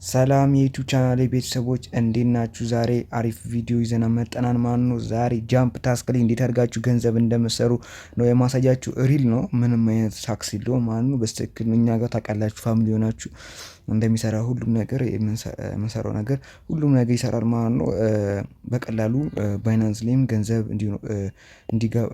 ሰላም የዩቲዩብ ቻናሌ ቤተሰቦች እንዴት ናችሁ? ዛሬ አሪፍ ቪዲዮ ይዘና መጠናን ማን ነው። ዛሬ ጃምፕ ታስክ ላይ እንዴት አድርጋችሁ ገንዘብ እንደምትሰሩ ነው የማሳያችሁ። ሪል ነው፣ ምንም አይነት ታክስ የለውም ማለት ነው። በስትክክል እኛ ጋር ታውቃላችሁ፣ ፋሚሊ ሆናችሁ እንደሚሰራ ሁሉም ነገር የምንሰራው ነገር ሁሉም ነገር ይሰራል ማለት ነው። በቀላሉ ባይናንስ ላይም ገንዘብ እንዲገባ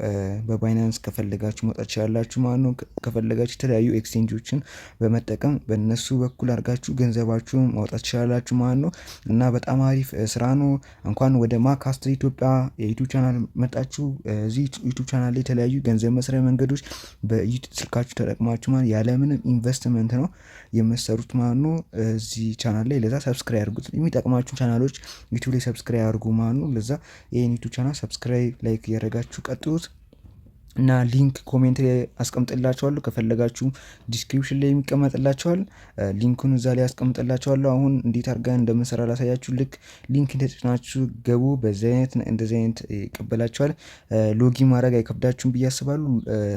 በባይናንስ ከፈለጋችሁ መውጣት ትችላላችሁ ማለት ነው። ከፈለጋችሁ የተለያዩ ኤክስቼንጆችን በመጠቀም በእነሱ በኩል አድርጋችሁ ገንዘባችሁን ማውጣት ትችላላችሁ ማለት ነው። እና በጣም አሪፍ ስራ ነው። እንኳን ወደ ማካስትር ኢትዮጵያ የዩቲዩብ ቻናል መጣችሁ። እዚህ ዩቲዩብ ቻናል ላይ የተለያዩ ገንዘብ መስሪያ መንገዶች በስልካችሁ ተጠቅማችሁ ማለት ያለምንም ኢንቨስትመንት ነው የምትሰሩት ማለት ነው። እዚህ ቻናል ላይ ለዛ ሰብስክራይብ አድርጉት። የሚጠቅማችሁ ቻናሎች ዩቲዩብ ላይ ሰብስክራይብ አድርጉ ማለት ነው። ለዛ ይሄን ዩቲዩብ ቻናል ሰብስክራይብ ላይክ እያደረጋችሁ ቀጥሉት። እና ሊንክ ኮሜንት ላይ አስቀምጥላችኋለሁ። ከፈለጋችሁ ዲስክሪፕሽን ላይ የሚቀመጥላችኋል። ሊንኩን እዛ ላይ አስቀምጥላችኋለሁ። አሁን እንዴት አድርገን እንደምንሰራ ላሳያችሁ። ልክ ሊንክ እንደተጭናችሁ ገቡ። እንደዚህ አይነት ይቀበላችኋል። ሎጊን ማድረግ አይከብዳችሁም ብዬ አስባለሁ።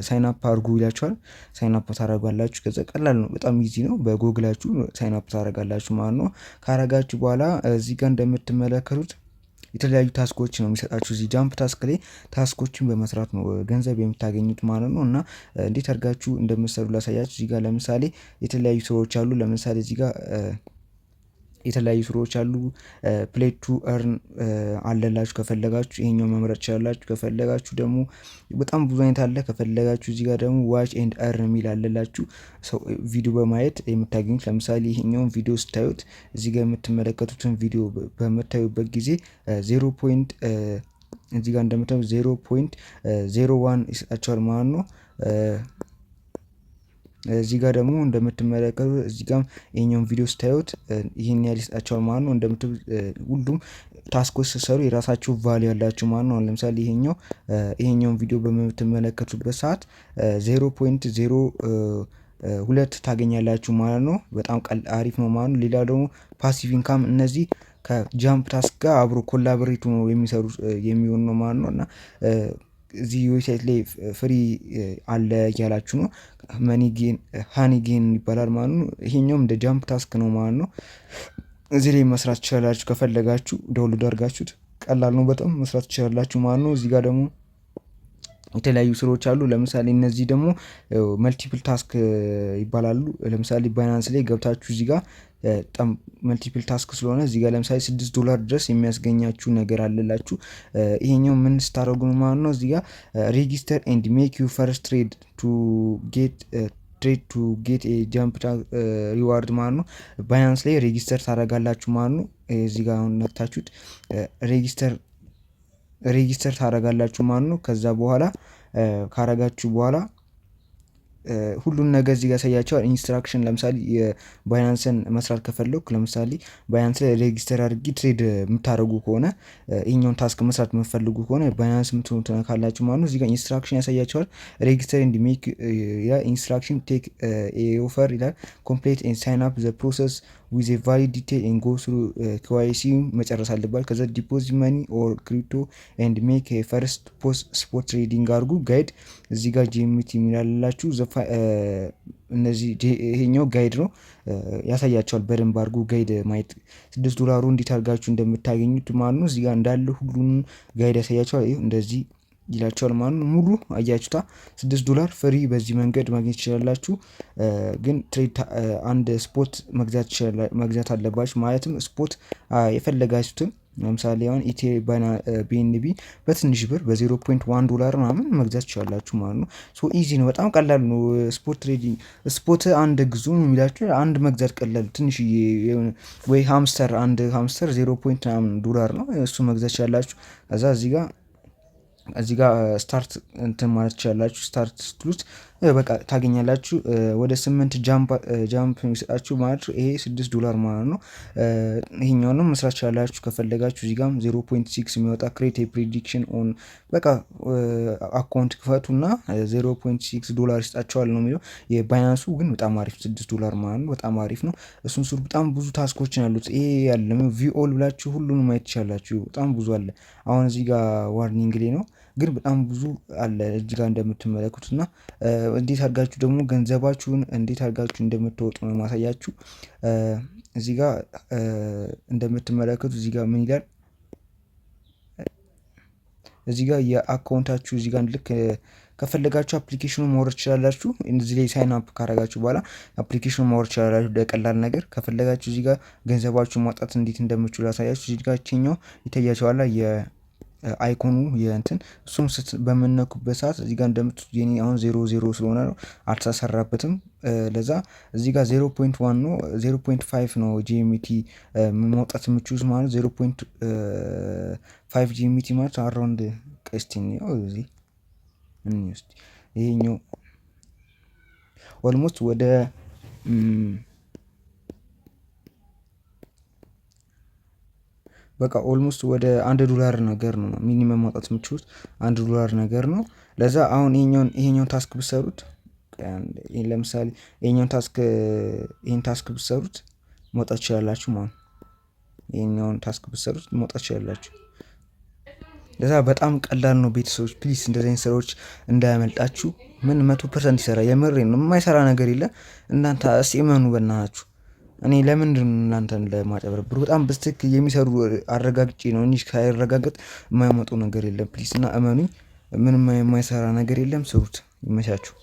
ሳይን አፕ አድርጉ ይላችኋል። ሳይን አፕ ታደርጋላችሁ። ከዛ ቀላል ነው፣ በጣም ኢዚ ነው። በጎግላችሁ ሳይን አፕ ታደርጋላችሁ ማለት ነው። ካረጋችሁ በኋላ እዚህ ጋር እንደምትመለከቱት የተለያዩ ታስኮች ነው የሚሰጣችሁ። እዚህ ጃምፕ ታስክ ላይ ታስኮችን በመስራት ነው ገንዘብ የምታገኙት ማለት ነው። እና እንዴት አድርጋችሁ እንደምትሰሩ ላሳያችሁ። እዚህ ጋር ለምሳሌ የተለያዩ ስራዎች አሉ። ለምሳሌ እዚህ ጋር የተለያዩ ስራዎች አሉ። ፕሌይ ቱ እርን አለላችሁ። ከፈለጋችሁ ይሄኛው መምረጥ ትችላላችሁ። ከፈለጋችሁ ደግሞ በጣም ብዙ አይነት አለ። ከፈለጋችሁ እዚህ ጋር ደግሞ ዋች ኤንድ እርን የሚል አለላችሁ። ሰው ቪዲዮ በማየት የምታገኙት። ለምሳሌ ይሄኛውን ቪዲዮ ስታዩት እዚህ ጋር የምትመለከቱትን ቪዲዮ በምታዩበት ጊዜ 0 እዚህ ጋር እንደምታዩት 0.01 ይሰጣቸዋል ማለት ነው። እዚህ ጋር ደግሞ እንደምትመለከቱ እዚህ ጋር ይሄኛውን ቪዲዮ ስታዩት ይሄን ያህል ይሰጣቸዋል ማለት ነው። እንደምትመለከቱት ሁሉም ታስኮች ሲሰሩ የራሳቸው ቫልዩ ያላቸው ማለት ነው። ለምሳሌ ይሄኛውን ቪዲዮ በምትመለከቱበት ሰዓት 0.02 ታገኛላችሁ ማለት ነው። በጣም አሪፍ ነው ማለት ነው። ሌላ ደግሞ ፓሲቭ ኢንካም፣ እነዚህ ከጃምፕ ታስክ ጋር አብሮ ኮላቦሬት ነው የሚሰሩ የሚሆን ነው ማለት ነው። እና እዚህ ዌብሳይት ላይ ፍሪ አለ እያላችሁ ነው። ሃኒጌን ይባላል ማለት ነው። ይሄኛውም እንደ ጃምፕ ታስክ ነው ማለት ነው። እዚህ ላይ መስራት ትችላላችሁ። ከፈለጋችሁ ዳውንሎድ አድርጋችሁት ቀላል ነው በጣም መስራት ትችላላችሁ ማለት ነው። እዚህ ጋር ደግሞ የተለያዩ ስራዎች አሉ። ለምሳሌ እነዚህ ደግሞ መልቲፕል ታስክ ይባላሉ። ለምሳሌ ባይናንስ ላይ ገብታችሁ እዚህ ጋር በጣም መልቲፕል ታስክ ስለሆነ እዚህ ጋር ለምሳሌ $6 ድረስ የሚያስገኛችሁ ነገር አለላችሁ። ይሄኛው ምን ስታደርጉ ነው ማለት ነው። እዚህ ጋር ሬጂስተር ኤንድ ሜክ ዩ ፈርስት ትሬድ ቱ ጌት ኤ ጃምፕ ሪዋርድ ማለት ነው። ባይናንስ ላይ ሬጂስተር ታደርጋላችሁ ማለት ነው። እዚህ ጋር አሁን ነክታችሁት ሬጂስተር ታደርጋላችሁ ማለት ነው። ከዛ በኋላ ካረጋችሁ በኋላ ሁሉን ነገር እዚህ ጋር ያሳያቸዋል። ኢንስትራክሽን ለምሳሌ የባይናንስን መስራት ከፈለኩ ለምሳሌ ባይናንስ ላይ ሬጂስተር አድርጊ ትሬድ የምታደርጉ ከሆነ ይሄኛውን ታስክ መስራት የምትፈልጉ ከሆነ ባይናንስ የምትሆኑት ካላችሁ ማለት ነው። እዚህ ጋር ኢንስትራክሽን ያሳያቸዋል። ሬጂስተር ኤንድ ሜክ ኢንስትራክሽን ቴክ ኤ ኦፈር ይላል። ኮምፕሌት ኤንድ ሳይን አፕ ዘ ፕሮሰስ ዊዝ ኤ ቫሊድ ዲቴል ኤንድ ጎ ስሩ KYC መጨረስ አለባል። ከዛ ዲፖዚት መኒ ኦር ክሪፕቶ ኤንድ ሜክ ፈርስት ፖስት ስፖርት ትሬዲንግ አድርጉ። ጋይድ እዚህ ጋር ጂኤምቲ የሚላላችሁ እነዚህ ይሄኛው ጋይድ ነው ያሳያቸዋል። በደንብ አድርጉ ጋይድ ማየት $6 እንዴት አድርጋችሁ እንደምታገኙት ማለት ነው። እዚህ ጋር እንዳለ ሁሉንም ጋይድ ያሳያቸዋል። ይሄ እንደዚህ ይላቸዋል ማለት ነው። ሙሉ አያችሁታ $6 ፍሪ በዚህ መንገድ ማግኘት ትችላላችሁ። ግን ትሬድ አንድ ስፖርት መግዛት አለባችሁ። ማለትም ስፖርት የፈለጋችሁትን ለምሳሌ አሁን BNB በትንሽ ብር $0.1 ምናምን መግዛት ትችላላችሁ ማለት ነው። ሶ ኢዚ ነው፣ በጣም ቀላል ነው። ስፖርት ትሬዲንግ ስፖርት አንድ ግዙ የሚላችሁ አንድ መግዛት ቀላል ትንሽዬ ወይ አንድ ሃምስተር $0.1 ነው። እሱ መግዛት ትችላላችሁ። ከዛ እዚህ ጋር ስታርት እንትን ማለት ትችላላችሁ። ስታርት ስትሉት በቃ ታገኛላችሁ። ወደ 8 ጃምፕ የሚሰጣችሁ ማለት ይሄ $6 ማለት ነው። ይሄኛውንም መስራት ትችላላችሁ ከፈለጋችሁ። እዚህ ጋርም 0.6 የሚወጣ ክሬት ፕሬዲክሽን ኦን በቃ አካውንት ክፈቱና $0.6 ይሰጣችኋል ነው የሚለው። የባይናንሱ ግን በጣም አሪፍ $6 ማለት ነው። በጣም አሪፍ ነው። እሱን ስሩ። በጣም ብዙ ታስኮችን አሉት። ይሄ ያለ ቪኦል ብላችሁ ሁሉንም ማየት ትችላላችሁ። በጣም ብዙ አለ። አሁን እዚህ ጋር ዋርኒንግ ላይ ነው ግን በጣም ብዙ አለ እዚህ ጋር እንደምትመለከቱት እና እንዴት አድርጋችሁ ደግሞ ገንዘባችሁን እንዴት አድርጋችሁ እንደምትወጡ ነው ማሳያችሁ። እዚህ ጋር እንደምትመለከቱት እዚህ ጋር ምን ይላል? እዚህ ጋር የአካውንታችሁ እዚህ ጋር ልክ ከፈለጋችሁ አፕሊኬሽኑ ማውረድ ትችላላችሁ። እዚህ ላይ ሳይን አፕ ካረጋችሁ በኋላ አፕሊኬሽኑ ማውረድ ትችላላችሁ። ለቀላል ነገር ከፈለጋችሁ እዚህ ጋር ገንዘባችሁን ማውጣት እንዴት እንደምትችሉ ያሳያችሁ። እዚህ ጋር ችኛው ይታያችኋል የአይኮኑ የእንትን እሱም በምነኩበት ሰዓት እዚህ ጋር እንደምትሉት የኔ አሁን 00 ስለሆነ ነው አልተሰራበትም። ለዛ እዚህ ጋር 0.1 ነው 0.5 ነው ጂኤምቲ ማውጣት የምችሉት ማለት 0.5 ጂኤምቲ ማለት አራውንድ ቀስቲን ነው። እዚህ ይሄኛው ኦልሞስት ወደ በቃ ኦልሞስት ወደ $1 ነገር ነው ሚኒመም ማውጣት የምችሉት $1 ነገር ነው። ለዛ አሁን ይሄኛውን ታስክ ብሰሩት ለምሳሌ ይሄን ታስክ ብሰሩት መውጣት ትችላላችሁ ማለት ይሄኛውን ታስክ ብሰሩት መውጣት ትችላላችሁ። ለዛ በጣም ቀላል ነው። ቤተሰቦች ፕሊስ እንደዚህ አይነት ስራዎች እንዳያመልጣችሁ። ምን 100% ይሰራ የምሬን ነው። የማይሰራ ነገር የለም። እናንተ እስቲ እመኑ በእናታችሁ። እኔ ለምንድን ነው እናንተን ለማጨበረብሩ በጣም በስትክክል የሚሰሩ አረጋግጬ ነው እንጂ ሳይረጋገጥ የማያመጡ ነገር የለም። ፕሊስ እና እመኑኝ፣ ምንም የማይሰራ ነገር የለም። ስሩት። ይመቻችሁ።